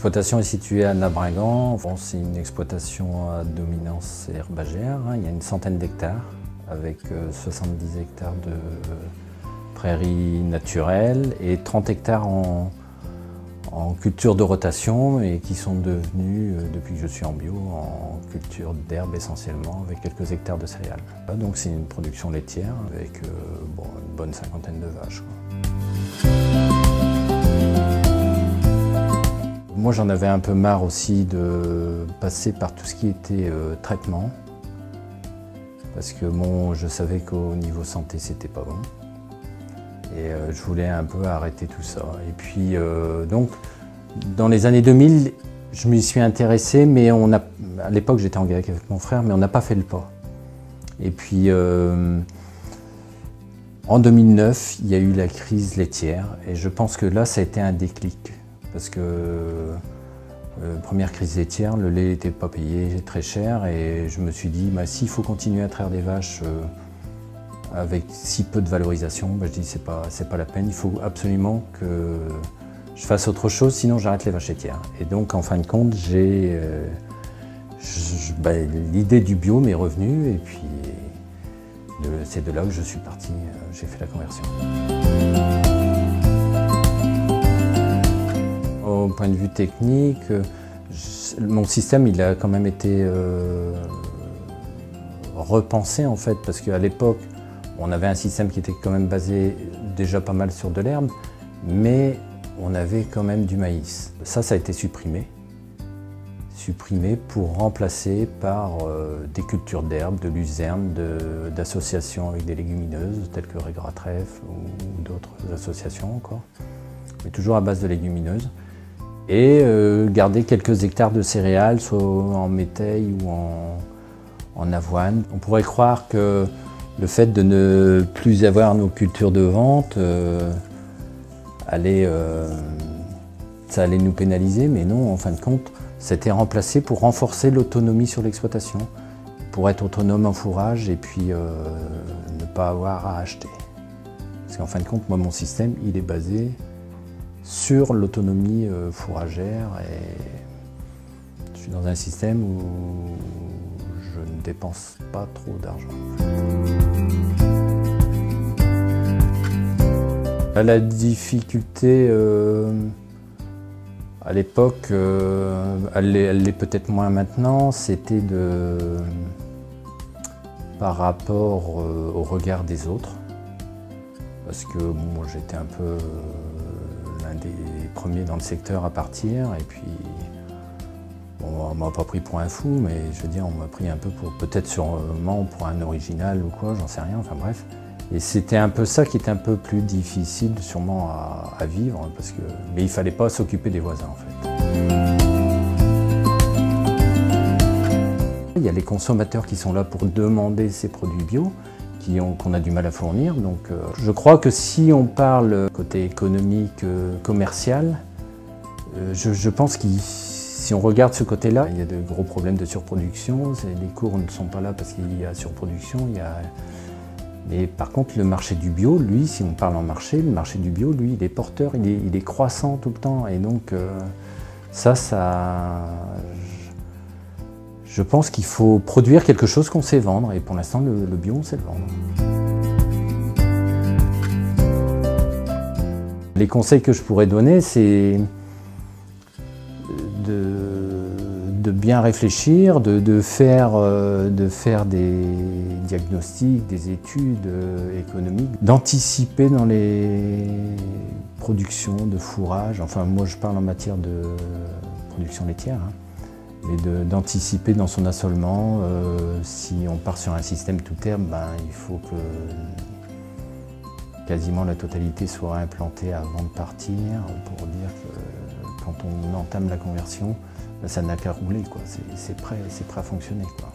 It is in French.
L'exploitation est située à Nabringan. Bon, c'est une exploitation à dominance herbagère. Il y a une centaine d'hectares avec 70 hectares de prairies naturelles et 30 hectares en culture de rotation et qui sont devenus, depuis que je suis en bio, en culture d'herbe essentiellement avec quelques hectares de céréales. Donc c'est une production laitière avec une bonne cinquantaine de vaches. Moi j'en avais un peu marre aussi de passer par tout ce qui était traitement parce que je savais qu'au niveau santé c'était pas bon. Et je voulais un peu arrêter tout ça. Et puis donc, dans les années 2000, je m'y suis intéressé, mais à l'époque j'étais en GAEC avec mon frère, mais on n'a pas fait le pas. Et puis en 2009, il y a eu la crise laitière, et je pense que là, ça a été un déclic. Parce que première crise laitière, le lait n'était pas payé très cher, et je me suis dit, s'il faut continuer à traire des vaches avec si peu de valorisation, je dis c'est pas la peine, il faut absolument que je fasse autre chose, sinon j'arrête les vaches laitières. Et donc en fin de compte, l'idée du bio m'est revenue et puis c'est de là que je suis parti, j'ai fait la conversion. Au point de vue technique, mon système il a quand même été repensé en fait, parce qu'à l'époque, on avait un système qui était quand même basé déjà pas mal sur de l'herbe, mais on avait quand même du maïs. Ça a été supprimé pour remplacer par des cultures d'herbe, de luzerne, d'associations avec des légumineuses, telles que Régrat-Trèfle ou d'autres associations encore, mais toujours à base de légumineuses. Et garder quelques hectares de céréales, soit en métail ou en avoine. On pourrait croire que le fait de ne plus avoir nos cultures de vente, ça allait nous pénaliser, mais non, en fin de compte, c'était remplacé pour renforcer l'autonomie sur l'exploitation, pour être autonome en fourrage et puis ne pas avoir à acheter. Parce qu'en fin de compte, moi, mon système, il est basé sur l'autonomie fourragère et je suis dans un système où je ne dépense pas trop d'argent. La difficulté, à l'époque, elle l'est peut-être moins maintenant, c'était par rapport au regard des autres. Parce que moi j'étais un peu l'un des premiers dans le secteur à partir et puis on m'a pas pris pour un fou, mais je veux dire on m'a pris un peu peut-être sûrement pour un original ou quoi, j'en sais rien, enfin bref. Et c'était un peu ça qui était un peu plus difficile sûrement à vivre, mais il fallait pas s'occuper des voisins en fait. Il y a les consommateurs qui sont là pour demander ces produits bio, qu'on a du mal à fournir. Donc je crois que si on parle côté économique, commercial, je pense que si on regarde ce côté-là, il y a de gros problèmes de surproduction. Les cours ne sont pas là parce qu'il y a surproduction. Mais par contre, le marché du bio, lui, si on parle en marché, le marché du bio, lui, il est porteur, il est croissant tout le temps. Et donc je pense qu'il faut produire quelque chose qu'on sait vendre. Et pour l'instant, le bio, on sait le vendre. Les conseils que je pourrais donner, c'est de bien réfléchir, de faire des diagnostics, des études économiques, d'anticiper dans les productions de fourrage. Enfin, moi, je parle en matière de production laitière. Mais d'anticiper dans son assolement, si on part sur un système tout herbe, il faut que quasiment la totalité soit implantée avant de partir, pour dire que quand on entame la conversion, ça n'a qu'à rouler, c'est prêt à fonctionner, quoi.